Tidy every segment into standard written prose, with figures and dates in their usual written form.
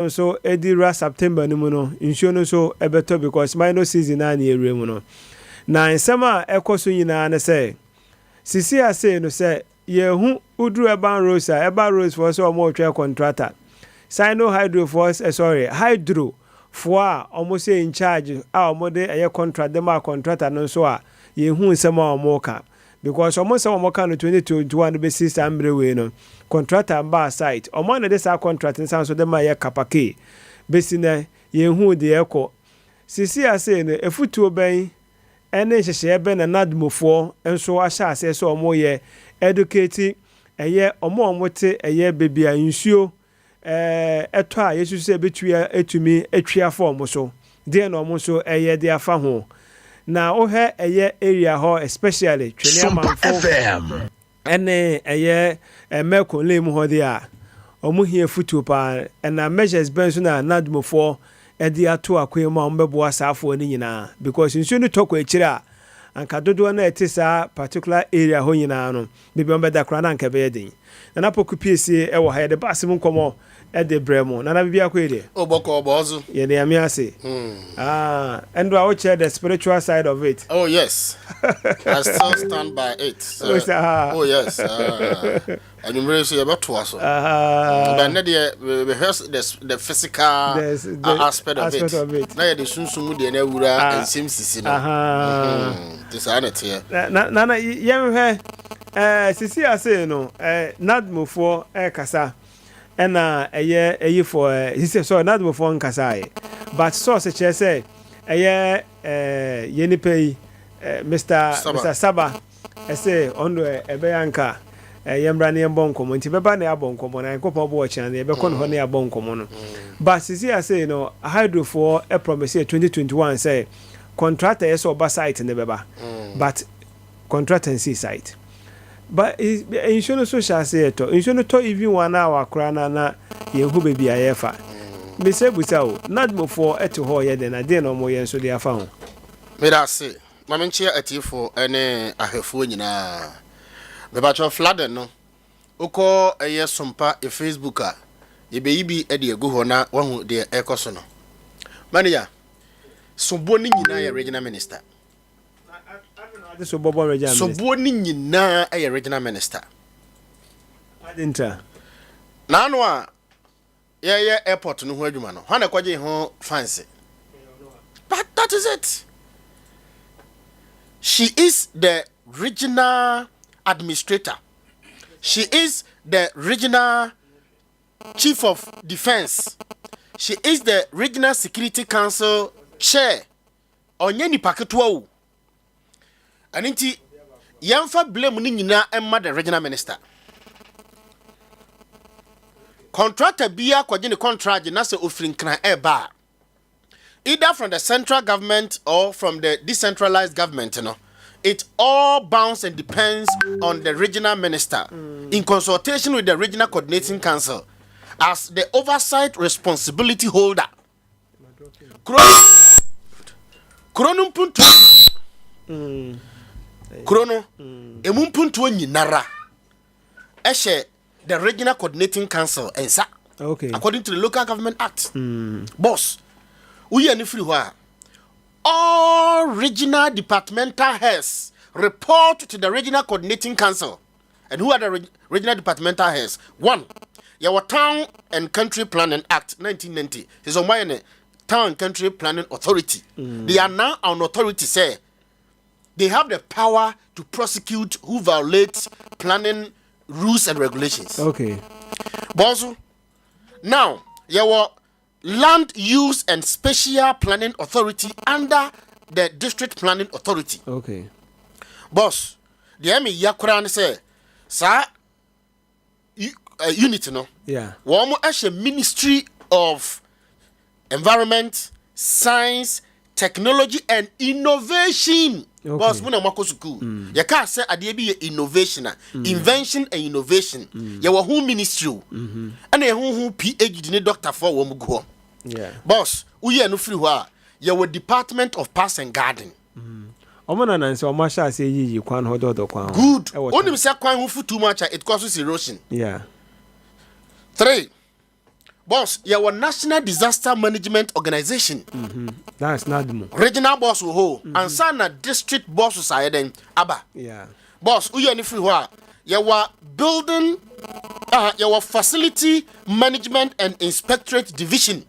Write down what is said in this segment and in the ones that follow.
so edira September no mu no nsuo no so ebeto because minor season na ere mu no na nsema ekoso nyina ne say sisi ase no say yehu udru eban rose for so omo twa contractor Sino hydro for hydro for almost in charge our mode a contract them our contractor no so yehu nsema omo ka because almost some more can 2021 basis ambre we no contractor ba site omo na this contract nsan so dem aye kapake besina yehu de eko sisi ase no efutuo ben ene hyehye be na nadmofo enso ahya ase so omo ye educate eye omo te eye bebia nsuo eto a yesu se betua etumi atwia form so de na omo so eye de afa ho na ohe eye area ho especially twene amanfo ene eye meko lem ho de a omo hie futuo pa na measures ben so na nadmofo edi ato akwema ombebo asafo ni nyina because nsuo ni toko ekira anka dodo na etisa particular area ho nyina no bibi ombeda kra na anka be yedin na napoku piesie e wo ha de basim nkomo e de bremo na bibi akwede oboko obozu ye ne amiase and I watch the spiritual side of it. Oh yes. I still stand by it. Oh yes. And you really say about twice. But not the physical aspect of it. Now the sunsumu the neura and simsi no. This anet here. Na yem sisi ase no nadmo for kasa ena eye for he say so nadmo for nkasa but source che say eye yenipe Mr. Saba say ondo ebeyanka yembra ne bonkomo nti beba na abonkomo na nkopon bo chana ebe kon ho na abonkomo no but sisi ase no hydro for a promise 2021 say contractor yes oba site ne beba but contractor see site but insurance social say to insurance to even 1 hour krana na yehu bebi ayefa me say busa o nadmo for eto ho ye de na de no mo ye so de afa ho me da say mamenchia atifo ene ahefo nyina me ba cho flood no uko eye Sompa e Facebook a ye be yibi e de egu ho na wahu de ekoso no mania sobo ni nyina ye regional minister so bobo regional minister so bo ni nyina ye regional minister adinta na no a ye airport no ho adwuma no ha na kwaje ho fancy but that is it. She is the regional administrator. She is the regional chief of defense. She is the regional security council chair. Onye ni paketua o. Aninti yamfa blame ni nyina emma the regional minister. Contractor biya kwaje ni contract na se ofrin kran eba. Either from the central government or from the decentralized government, you know, it all bounds and depends on the regional minister in consultation with the regional coordinating council as the oversight responsibility holder. Krono puntu. Krono. Emunpuntu nyinara. Eshe the regional coordinating council ensa. Okay. According to the Local Government Act. Boss. We are free where all regional departmental heads report to the regional coordinating council. And who are the regional departmental heads? One, your Town and Country Planning Act 1990. It's on my Town and Country Planning Authority. They are now an authority. Say they have the power to prosecute who violates planning rules and regulations. Okay. Bozo. Now, your Land Use and Spatial Planning Authority under the District Planning Authority. Okay. Boss, the Emi Yakran say, sir, unit no. Yeah. Womo ashe Ministry of Environment, Science, Technology and Innovation. Okay. Boss, muna mwako suku. Ya ka say adie bi innovation, invention and innovation. Ya wa who ministry. And ya who PhD ni doctor for wo mugo. Yeah. Boss, uye no free wa. Ya wa Department of Parks and Garden. Omana nanse omasha say yi kwan hododo kwan. Good. Only say kwan hu fu too much it causes erosion. Yeah. 3. boss your national disaster management organization That's NADMO. regional boss wo ho ansa na district boss society aba Yeah. boss uye ni free ho your building your facility management and inspectorate division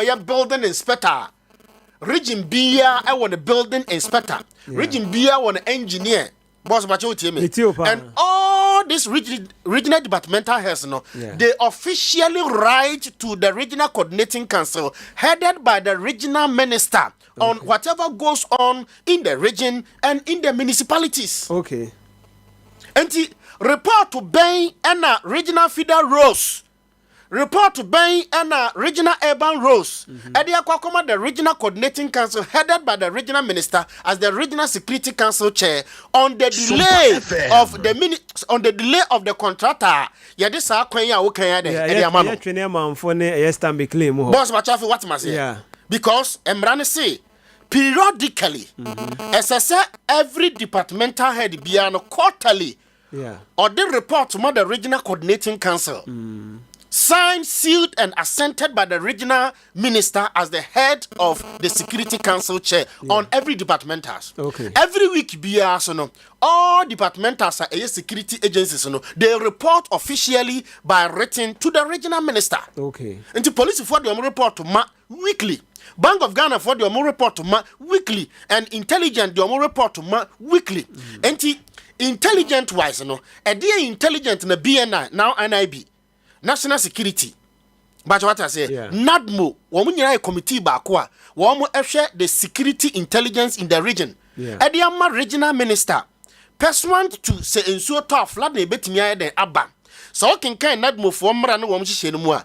your building inspector region bia I want a building inspector region bia want an engineer boss bacho me and all these regional departmental heads they officially write to the regional coordinating council headed by the regional minister on whatever goes on in the region and in the municipalities. Okay. And the report to Bain and regional feeder roads. Report to Bain and regional urban roads. And they are the regional coordinating council headed by the regional minister as the regional security council chair on the delay of the of the contractor. Yeah, this are boss Machafi, what must say? Because Emrani say periodically, as I say, every departmental head biano quarterly. Yeah. Or they report to the regional coordinating council. Signed, sealed, and assented by the regional minister as the head of the security council chair on every departmentals. Okay. Every week, all departmentals are security agencies. They report officially by written to the regional minister. Okay. And the police for the report to weekly. Bank of Ghana for the report to weekly, and intelligence the report to weekly. And the intelligent wise, a dear intelligent na BNI now NIB. National Security. But what I say, NADMO, a committee bakwa, the security intelligence in the region. Ediama regional minister, pursuant to say in so tough flood betting the Abba. So can NADMO for Mran Wamshishenua.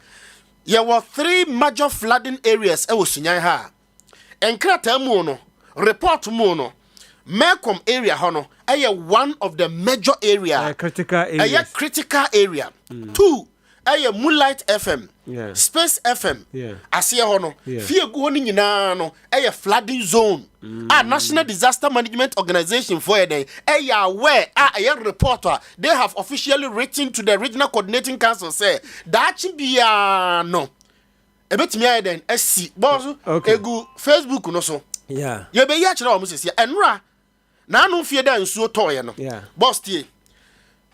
There were 3 major flooding areas Sunyani. And Krata Mono, report Mono. Melcom area hono one of the major area critical area. Critical area. 2 Moonlight FM, Space FM, Asia Hono, Fear going in a flooding zone. National Disaster Management Organization for a day. Where a reporter they have officially written to the regional coordinating council say that should be no. A bit me then SC Bozu, Egu Facebook no so. Yeah. You be yachra almost say and ra. Na no fear dan so toy no. Boss tie.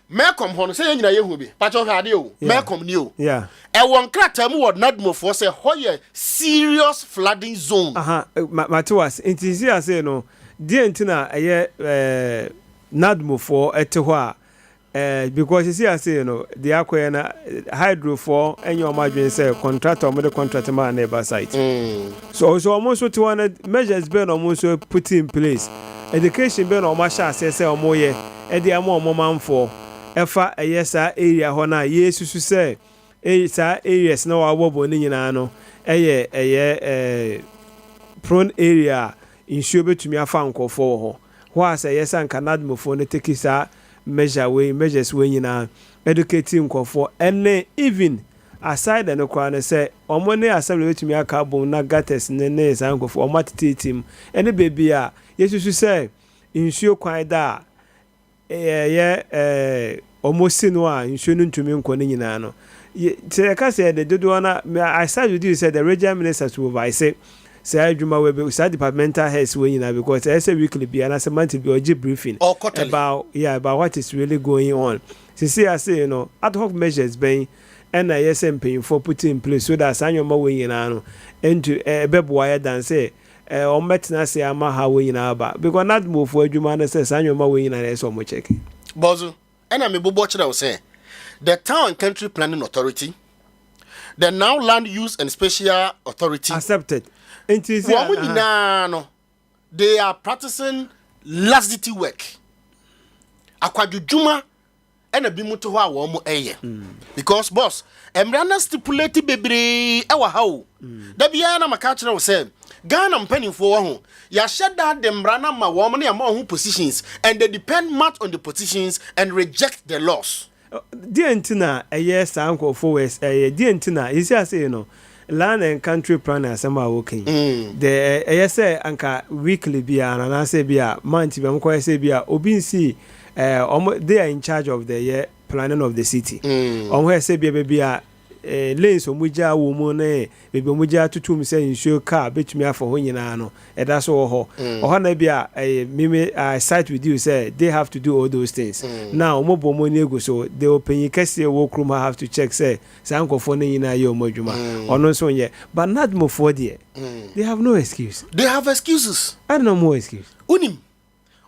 Melcom hono say nyina yehu bi pacho hade o Melcom ni o e won krata mu word NADMO for say hoye serious flooding zone Matiwas intisi ase no die ntina eye NADMO for ete ho a because you see ase no the akoye na hydro for enyo madwen say contractor mo the contract man neighbor site so almost 200 measures been almost put in place education been almost say omoye e dey am for efa eyesa area ho na yesusu say sa areas na wabobo ni nyina no prone area insuo betumi afa nkofo ho asa yesa nka NADMO fo ne take sa measures we nyina educating nkofo ene even aside and kwa ne say omone assembly betumi aka bon na gates ne sa nkofo omatitetim ene baby a yesusu say insuo kwan da almost no insurance to me nyina no ka say the dodo na I said with you said the regional ministers will I say adwuma we be say departmental heads we nyina because I say weekly be and as a monthly be oji briefing about what is really going on. See I say ad hoc measures being and I paying for putting in place so that sanyo we nyina no into beboa than say on metna say ama ha we nyina ba because not move for adwuma na say sanyo we nyina so mo check Bozu, and I'm a bobo say the Town and Country Planning Authority, the now Land Use and Special Authority accepted. They are practicing laxity work. Akwadujuma and a bimuto wa womo eye. Because boss, emrana stipulated bebre ewa how. Da biana makachira will say Ghana penning for one. Ya shed that them rana ma woman among positions and they depend much on the positions and reject the laws. Dear Antina, a yes, uncle for West, a dear Antina, is ya say land and country planner somehow working. The yes, anka weekly beer and I say beer, monthly, I'm quite say beer, Obinsi, they are in charge of the planning of the city. On where say beer, lanes omugya wo mu na bebe omugya tutum say insuo car betumi afọ ho nyina no eda so ho ho na bia I side with you say they have to do all those things now omobo mo ni ego so they open kese wo kroma have to check say sankofo na nyina ye omodwuma ono so nye but not more for there they have no excuse. They have excuses. I don't know more excuse. Unim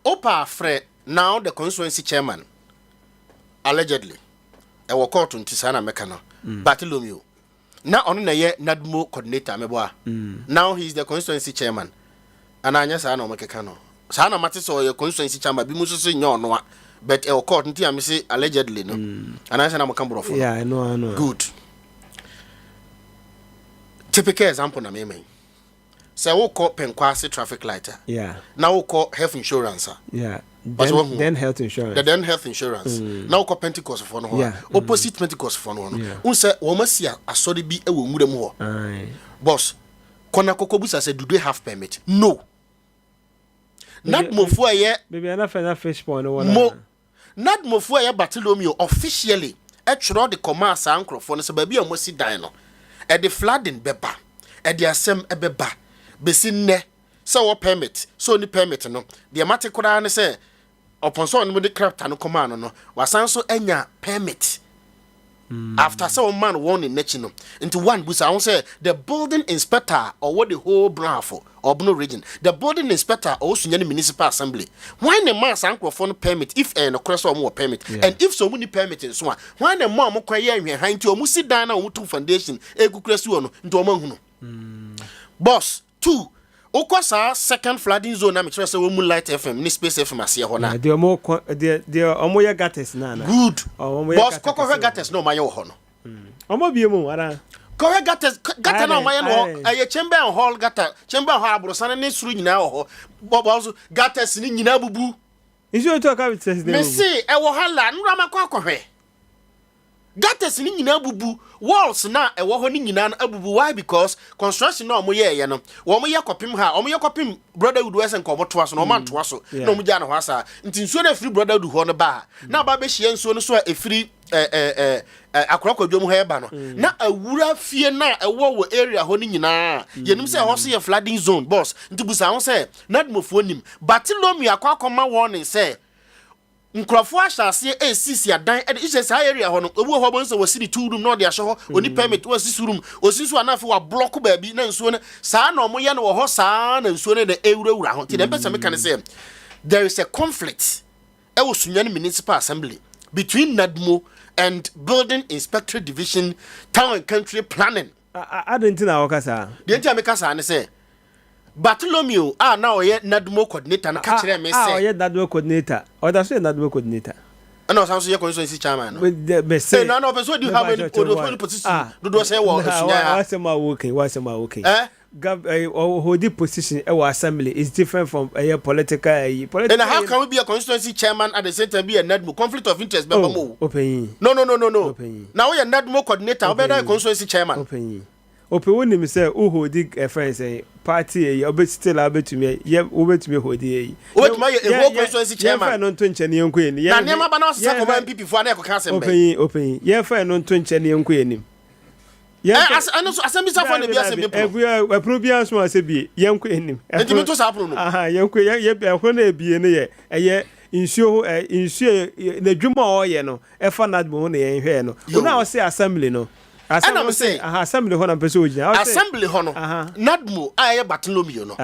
Opa Fred, now the constituency chairman, allegedly, a court to Tisana Mekano, Bartholomew. Now on a year, Nadmo coordinator, Meboa. Now he's the constituency chairman. And I just know Mekano. Sana Matis or your constituency chairman, Bimusu no, but a court until I say allegedly, no. And I said I'm a camera. Yeah, I know. Good. Typical example, na meme. Say we call penkwasi traffic light. Yeah. Now we call health insurance. Yeah. Then health insurance. Then health insurance. Now we call Pentecost for no. Yeah. Opposite Pentecost for no. Unse womasi asori bi ewo mu dem ho. Boss, kona kokobusa say do they have permit? No. Not mofu aye. Baby na fish pond no one. Mo. Not mofu aye Bartholomew officially e tro the command sa ankrofo no say ba bi amosi dan no. E the flooding beba. E the asem e beba. Besinne so permit so ni permit no the amate kura ne say upon so no the craft no command no wasan so enya permit after so man won in nature no into one busa I say the building inspector or what the whole brafo or Bono region the building inspector or Sunyani municipal assembly why the man sankrofo no permit if no cross or more permit and if so many permit in so why the man mo kwaye hwe han ti o mu sit down na o tu foundation e gukresu no into o mahu no boss 2 Okosa second flooding zone na me try say Moonlight FM ni Space FM ase ho na the omo ya gates na good boss kokofе gates no maye ho no omo bie mu ara kokofe gates na maye no aye chamber hall chamber hall abrosan ne suru nyina ho boss gates ni nyina bubu isu to ka bites me see e wo hala nra makokofe gates ni nyina bubu walls na e wo ho ni nyina abubu why because construction na omo ye no wo mo ye kopim ha omo ye kopim brotherhood wesen ko moto aso no man to aso na omo ja na ho asa nti nsuo na free brotherhood ho no ba na ba be hie nsuo no so a free akrakwadwom ha e ba no na awura fie na e wo area ho ni nyina yenim se ho so ye flooding zone boss nti busa ho se nadmofo nim Bartholomew akwa warning say nkrofo ahase esisi adan e ise sa area ho no obu ho bo nso wasiri 2 room no de ahye ho oni permit wasisi room osisu anafe wa block ba bi na nsuo ne sa na omo ye no ho sa na nsuo ne de ewurawura ho ti dem pese me kan say there is a conflict e wo Sunyani municipal assembly between Nadmo and building inspector division town and country planning I don't think I kasa de ntia me kasa ne say Bartholomew now ye Nadmo coordinator na ka kire me say ye Nadmo coordinator or that's ye Nadmo coordinator and also ye constituency chairman with the say no person do have any position do say what what's my working holding position assembly is different from a political and how can we be a constituency chairman at the same time be a Nadmo conflict of interest no now we are Nadmo coordinator be a constituency chairman open when me say who hold the friends party obet still abetumi ye obetumi hold e obetumi e constituency chairman ye no nto nche ne yenko eni na nema ba na so ko ban pipi fo na e ko ka sembe open ye fa no nto nche ne yenko enim ye ano so asembi sa fo na bia sembe pro e pro bia so asebi yenko enim enti me to sa pro no aha yenko ye bia ko na ebie ne ye eye insuo na dwuma o ye no e fa Nadmo ho na ye hwe no una o say assembly no and I'm saying assembly hono person ojina assembly hono Nadmo aye Bartholomew no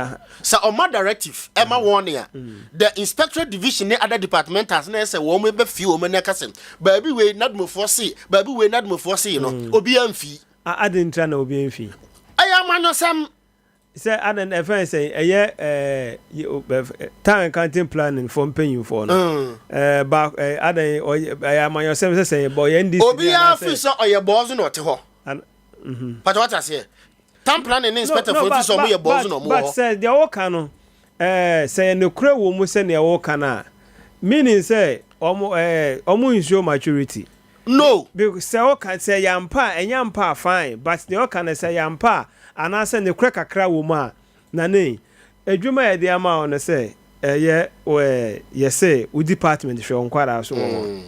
so on my directive Emma warning the inspectorate division ne other departmentals na say wo me be fi wo me na kasem baabi we Nadmo for see no obi amfi adentra na obi amfi aya mano sam say aden efen say time counting planning for penyu for no back aden aya man yourself say boy ndc obi afi so oye boss no te ho but what I say time planning inspector for this omo ye boss no mo but say the work no say no kura wo mu say ne work na meaning say omo ensure maturity no because say work say yampa enyampa fine but the work na say yampa ana se ne kura kakra wo mu a na ne adwuma ye de ama on se ye say u department hwe onkwara so wo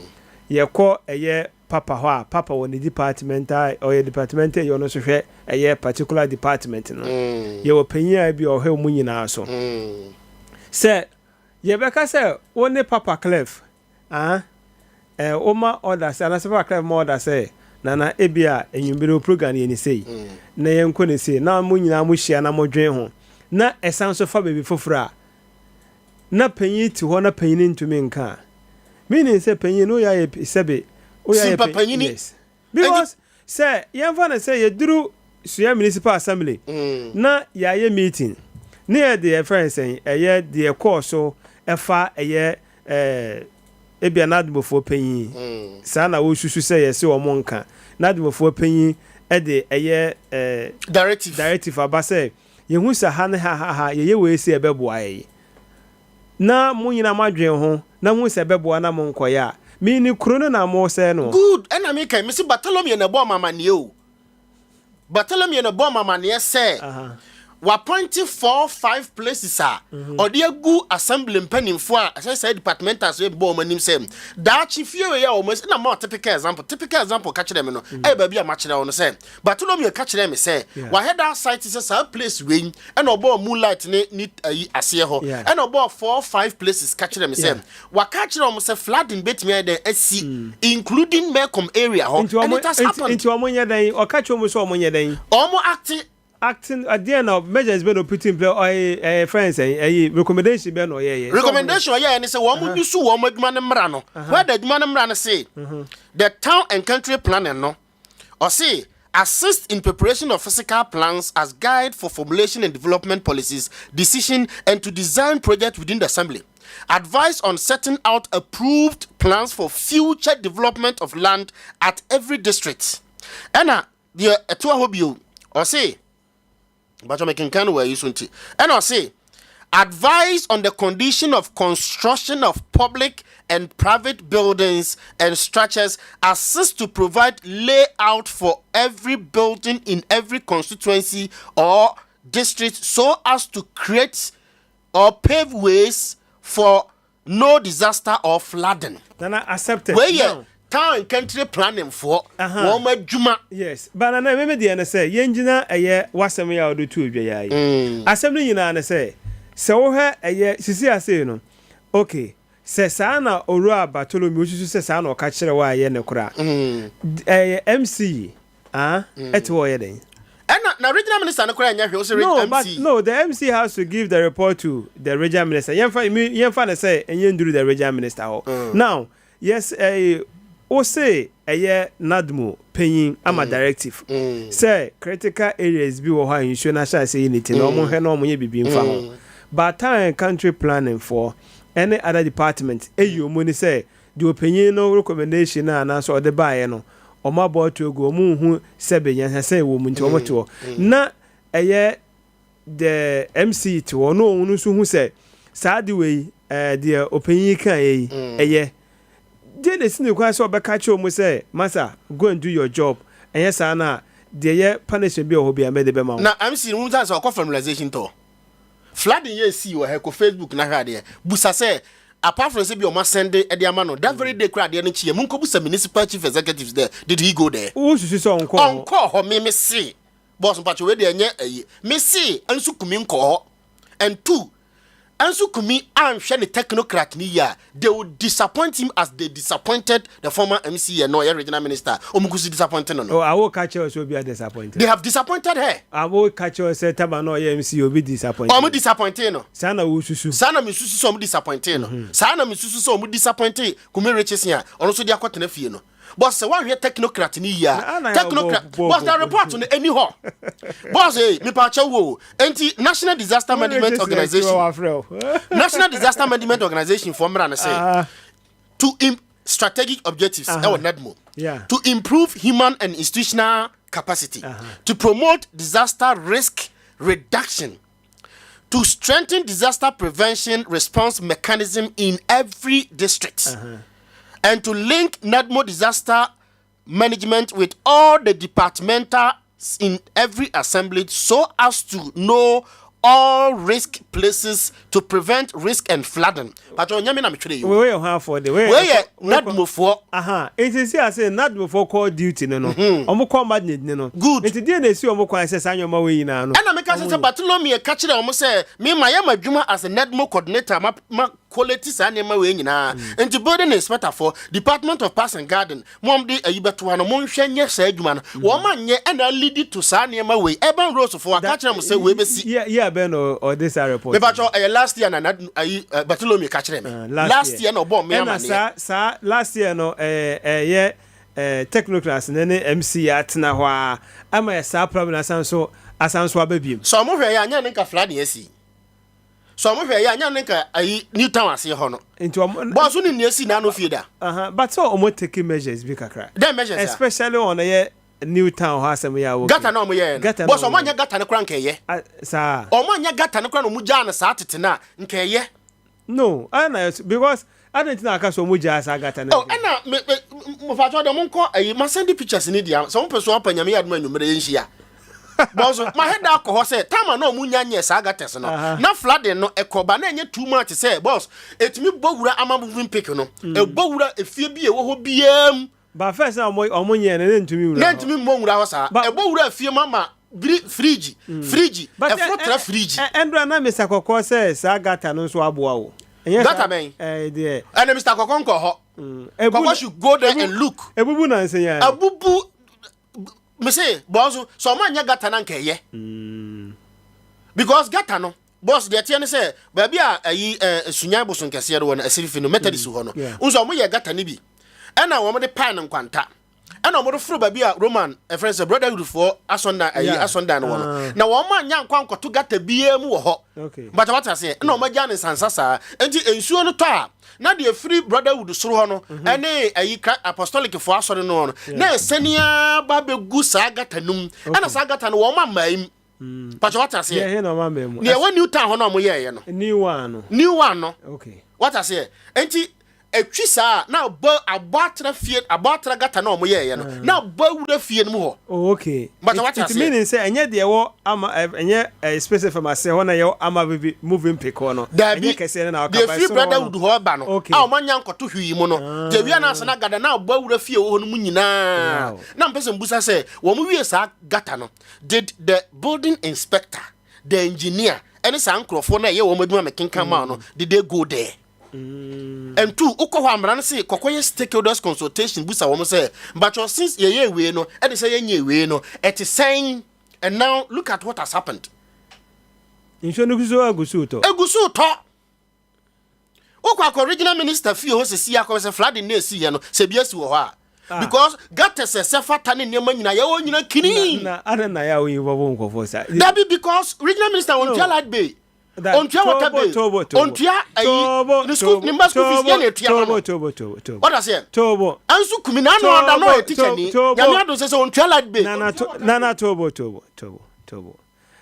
ye ko ye papa hɔ papa wɔ ne department ɔyɛ department yɛ ɔno so hwɛ ɛyɛ particular department no yɛwɔ panyin a bi ɔhwɛ mu nyinaa so sɛ yɛbɛka sɛ wo ne papa Clef woma order sɛ anasɛ papa Clef ma order sɛ nana ebia enyimbere program yɛ ne sei na yɛnkɔ ne sei na mo nyinaa mo hyia na mo dwen ho na ɛsan so fa baabi foforo a na panyin ti hɔ na panyin ntumi nka meaning sɛ panyin no yɛ sɛbe Simple panyin yes because sɛ yɛmfa na sɛ yɛduru Sunyani municipal assembly na yɛayɛ meeting na yɛ de friends ɛyɛ de ɛkɔɔ so ɛfa ɛyɛ ebia nadumofo panyin saa na wosusu sɛ yɛse wɔn nka nadumofo panyin ɛde ɛyɛ directive aba sɛ yehu sa ha ne ha yɛyɛ wei sɛ ɛbɛboa yɛ na mo nyina madwen ho na hu sɛ ɛbɛboa na mo nkɔyɛ a me ni kuro no na mo sɛ no good ɛna me kan me se Bartholomew na bɔ mamane o Bartholomew na bɔ mamane sɛ appointing 4-5 places or the good assembly mpanimfo a as I said departmentals we bo manim say that chief you ya almost na more typical example catch them no eh baby a match na say Bartholomew catch them say wa head that site is a place we and obo moonlight ni ase ho and obo 4-5 places catch them say wa catch them say flooding bet me there AC including Melcombe area ho and it has happened into omonya dan o catch omo so omonya dan omo acting at the end of measures been put in play friends recommendation be no recommendation and say one mu su one adwuma ne mra no where the adwuma ne mra no say the town and country planning no or say assist in preparation of physical plans as guide for formulation and development policies decision and to design projects within the assembly advise on setting out approved plans for future development of land at every district and the eto hobio or say but I'm making kind of where you soon and I'll say advise on the condition of construction of public and private buildings and structures, assist to provide layout for every building in every constituency or district so as to create or pave ways for no disaster or flooding. Then I accept it. Where you town and country planning for juma. Yes, but I remember the NSA, Yenjina, a year, was a year or two. Assembly in NSA. So her a year, Sisia say, no. Okay, says Sana or Bartholomew, says Sana or catch her away in a crack. MC, at wedding. And now, regional minister, no, but no, the MC has to give the report to the regional minister. You find say, and you do the regional minister. Now, yes, o say eye nadmo paying ama directive say critical areas bi wo ha ensure national say unity no mo hwe no mo ye bibi mfa ho but town country planning for any other department eyo mo ni say the opinion no recommendation na so de baaye no o ma bo to go mo hu sebe yan say wo mu nti o mo to na eye the MC to no unu so hu say saadi we the opinion kan eye Then the senior class or catch you say, Massa, go and do your job. And yes, Anna, the year punishment be or be a made the bema. Now I'm seeing one time formalization to flooding ye see or heck Facebook na radio. Busa say, apart from say your must send the Ediamano, that very day crowd the energy, Munko Busa municipal chief executives there. Did he go there? Oh, she saw on call her me see. Boss Pacho me see and so come call and two. And so Kumi and Shani technocrat niya, they would disappoint him as they disappointed the former MC and no regional minister. Omukusi disappointed no. Oh, I will catch us will be disappointed. They have disappointed her. I will catch us say Tabano MC will be disappointed. Omu disappointed no. Sana ususu. Sana misusu so omu disappointed no. Sana misusu so omu disappointed. Kumi riches here. Ono so dia kwatena fie no. Boss say one here technocrat ni ya. Technocrat. Boss that report on any ho. Boss me pa wo. Enti National Disaster Management Organization. National Disaster Management Organization for me say to strategic objectives NADMO. To improve human and institutional capacity. To promote disaster risk reduction. To strengthen disaster prevention response mechanism in every district. And to link NADMO disaster management with all the departmental in every assembly so as to know all risk places to prevent risk and flooding. But on Yamina Mitri, we have for the way not move for. Aha, it is here say not before call duty no. Omo combat no. Good. It didn't see omo kwan say sanyo ma we na no. And I make us say Bartholomew catch it almost say me my Juma as a NEDMO coordinator ma quality sanema we nyina. And the building inspector for Department of Parks and Garden. Mom di ayibeto ano mo hwe nye say adwuma no. Wo ma nye and lead it to sanema we. Urban roads for catch am say we be see. Yeah Ben or this report. Me bacho last year na Bartholomew catch them. Last year no bomb me am sa last year no technocrats ne MC atna ho a ama sa problem asanso ababiem. So mo hwe ya nya nka flood yesi. So mo hwe ya nya nka new town ase ho no. Into boss ni nesi na no fie da. But so omo take measures bi kakra. Them measures especially on new town ho asem ya wo. Gata na omo ye. Boss omo nya gata ne kra nka ye. Sa omo nya gata ne kra no mu ja na sa tete na nka ye. No, because I don't think I can so much as I got an. Oh, and now, Father, the monko, I send the pictures in India. Some person up and Yami admin numerasia. Boss, my head alcohol said, Tama no munya, yes, I got test. No flooding, no echo, but then too much to say, boss. It's me, Bogura, I'm a moving pick, no. A Bogura, if you be a whole BM. But first, I'm more and then to me, then to me, Mongra, but a Bogura, fear mamma. Frigi, but a foot frigi. And Mr. Coco says, I got an unswabo. That I mean, dear. And Mr. Coconco, Coco should go there and look. A boo, I say, a boo boo. Missy, Bozo, so man, you got an anke, ye. Because Gatano, boss, the Tiana say, baby, Sunyabus and Cassiero and a city Methodist one. Uzo, we got an ibi. And I want the pan and quanta. And I'm going to baby Roman, a friend, a brother for Asonda, Asonda one. Now, one man, young Quanco to get the BM hot. Okay. But what I say, no, my Jan is Ansasa, and the ensure no tar. Now, the free brother would Surono, and a apostolic for us on no. Nay, Senia, Baby Gusa got a noom, and a sagat and woman, ma'am. But what I say, no, mamma, near one new town on my new one. New one, okay. What I say, and a chisa now a batra fiat a batra gata no mo ye no now bow the fiat mo. Okay, but what it means say enye de wo ama enye specific for myself when you ama be moving pick no enye kese na ka ba so the brother would ho ba no a man yan koto hwi mo no je wi na sana gada now bow the fiat wo no mu nyina na mpese mbusa say wo mu wi sa gata no did the building inspector the engineer any san crofo na ye wo maduma mekenkan ma no did they go there? And two, Uko Hamran say, Kokoya stakeholders consultation, Busa woman say, but since ye we no, and they say ye we no, it is saying, and now look at what has happened. In Shonuzo Agusuto. Agusuto. Oko original minister feel was a sea a flood in near sea, and Sebias Waha. Because Gatta says, Sefa Tani Yamana, you know, Kini. I don't know how you won't go for that. That be because original minister on Jalad Bay. On Tia water bay. On Tia, the school, Nimbus, Tobo. What I say? Tobo. And so Kuminano, I know a teacher. Yamado says on Jalad Bay. Nana Tobo.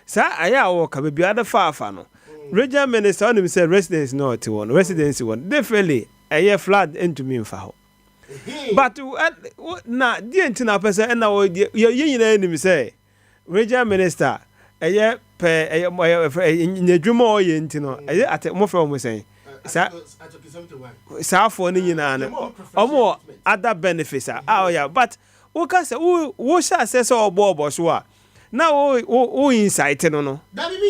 Sir, I walk a be other far fano. Regional minister on him said residence not one, residency one. Definitely, a year flood into me for. But now, dear Tina person, and now your union enemy say, regional minister, a year. In the Jumo Yentino, at more from saying, South for Nina, or more other benefits. Oh, yeah, but who can say, who shall say so, Bob or Swa? Now, who inciting no?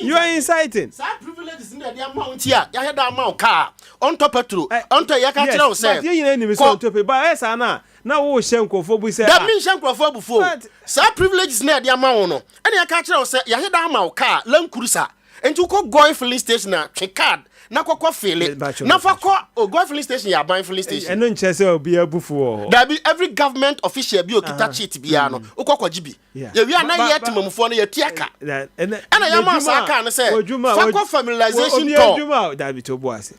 You are inciting. Some privileges in the amount here. I had that amount car on top of true. On top, you can't say, you enemy so to pay by us, Anna. Now, Shanko for we say that means Shanko for before. Some privileges near the amount. And I can't say, you had that amount car, Lam Cruza, and you go going filling station, check card. Na kwa fele na fa kwa go filling station ya ban filling station eno nchese obi abufu that be every government official bi okita cheat bia no ukwa jibi ye wi ana ye timamfo no ye tiaka ana ya ma sa aka no say fa kwa familiarization to that be tobo ase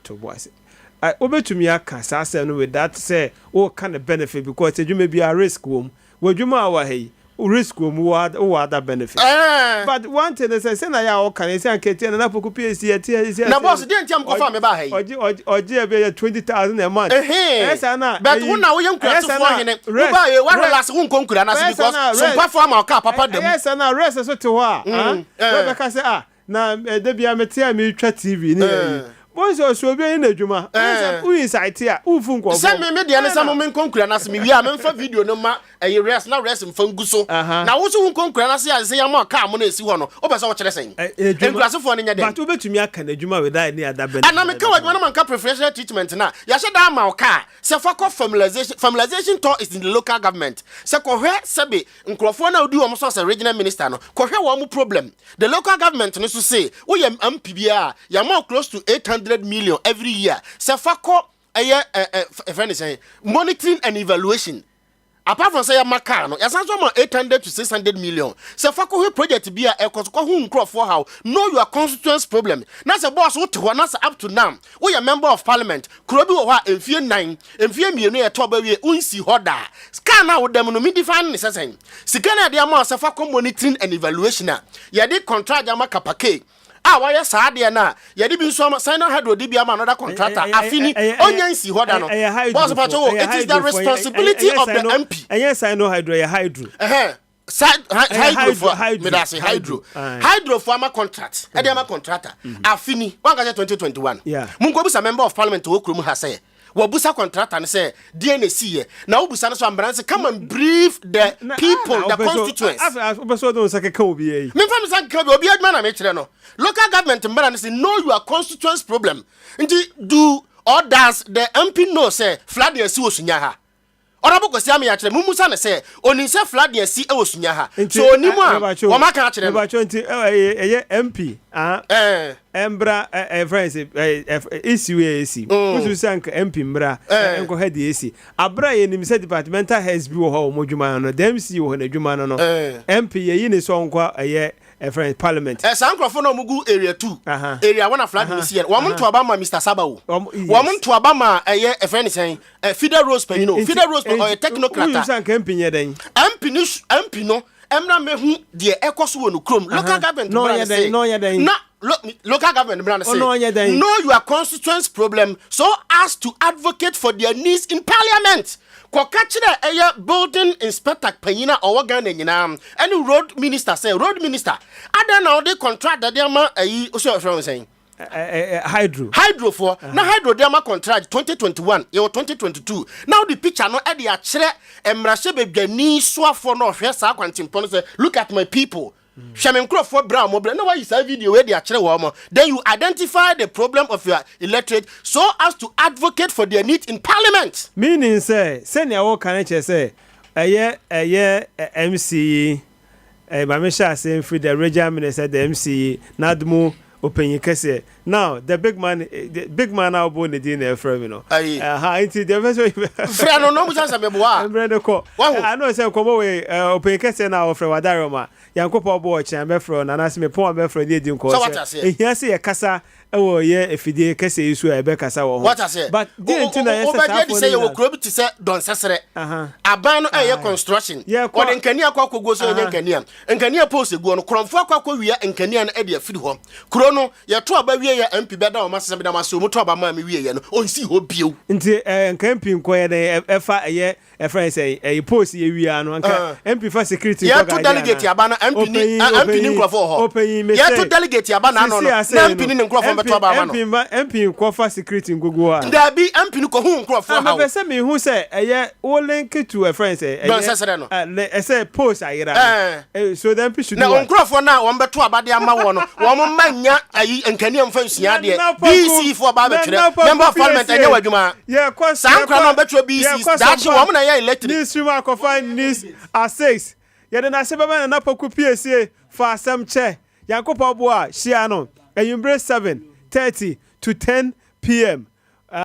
obetumi aka sa say no with that say o can benefit because adwuma bi a risk wom wadwuma wa hey risk who other benefits. But one thing is, say na ya can say anke na poku PhD na boss dey ntiam ko fa me ba hey oje be 20,000 a month esa na but who na wo yam kura to for hene wo ba ye wa relax who nkonkura na because some perform our car papa dem esa na rest so to ho we be ka say na debia metia me twa TV ni boys so be in adwuma who insight here who fun ko say me de ne say mo men konkura na se me wi a me fa video no ma rest na rest mfa nguso na wo so hun konkura na se ya ma ka mo na esi ho no o be say wo kire sen enkurasefo no nya dem but wo betumi aka na adwuma we that ni ada ben ana me ka wadwuma na man ka preferential treatment na ya she da ma o ka se fa ko familiarization tour is in the local government se ko hwe sebe nkrofo na odi wo mo so as regional minister no ko hwe wo mo problem the local government no so say wo yam MP bia ya ma close to 800 million every year. So fako monitoring and evaluation. Apart from say makano, ya sanso mo 800 to 600 million. So fako project be a ekosoko hu nkro for how know your constituents problem. Na say boss wo to na say up to now. We a member of parliament. Kuro bi wo ha emfie 9, emfie mienu e to ba wie unsi hoda. Scan na wo dem no mi define ne sesen. Sika na dia mo say fako monitoring and evaluation na. Ya di contract ya makapake. Why sad na ye di bi so sign on hydro di bi am another contractor afini onyansi hoda no boss pacho it is the responsibility of the MP yes I know hydro hydro hydro for my contract e dey my contractor afini 2021 mun go be member of parliament wo krom ha say Wabusa contractor and say DNC na Wabusa no so ambulance come and brief the people the constituents. Obeso don sake ka obi yi. Me fam sake ka obi adman na me kire no. Local government mbara say know your constituents problem. Nti do or does the MP know say flood dey si osunya ha. Orabo ko sia me ya kire mumusa na say oni say flood dey si e osunya ha. So onimu a o maka kire no. Nti MP embra friends isi usu sank MP mbra enko head isi abra ye nim say departmental heads bi wo ho modwuma no dem si wo na dwuma no MP ye yi ne so nko friends parliament sankrofo no mugu area 2 area 1 flat ni si wo monto abama Mr Sabawo wo monto abama friends Fidel Rose Penino Fidel Rose o technocrat usu sank MP nye den MP no emra mehu de ekoso wo no krom local government local government brand say know your constituents problem so as to advocate for their needs in parliament ko kachire building inspector panyina owogan nyina any road minister say road minister ada na the contract that dem o so saying hydro for na hydro dem contract 2021 ye 2022 now the picture no e dey a kire emrahye bedwani soafo no hwe sa kwantimpo no say look at my people Shaman Crow for Brown mobile. No, why you say video where they actually warmer. Then you identify the problem of your electorate so as to advocate for their needs in parliament. Meaning, say, send your can say, a year, MC, Mamisha saying free the regional minister, the MC, Nadmu, open kese. Now, the big man now born the dinner from you know. Into the friend, no, I know, say, come away, open kese now from Wadaroma. Yankopo bo chambe fro na nase me pon be fro dey din ko say ehia say kasa ewo ye efidie kasa isu e be kasa wo what I say but didn't na yes say say you grow to say don sesere aban no eye construction o de nkania akwakogo so enya nkania post egu no kromfo akwakowia nkania no e de afiri ho kro no ye to aba wie ye MP beda o masese beda maso mu to aba ma me wie ye no onsi ho bio nti MP nko ye de efa eye friends say post ye wi anu anka MP for security ya to delegate aba na MP ni nkrofo ho ya to delegate aba na no na MP ni nkrofo beto aba ma no MP nko for security ngogo a da bi MP ni ko hu nkrofo ha ma be say me hu say eye o link to a friends say don sesere no say post ayira so the MP should na nkrofo na won beto aba de ama wo no wo mo manya ayi nkania mfa nsia de BC for ba be kire member of parliament anya wadwuma sankra no beto BC dachi wo mo na ya electric this room find this at 6 yede na se baba na poku PSA for asem che yankopo bo a shia no ayumbre 7:30 to 10 p.m.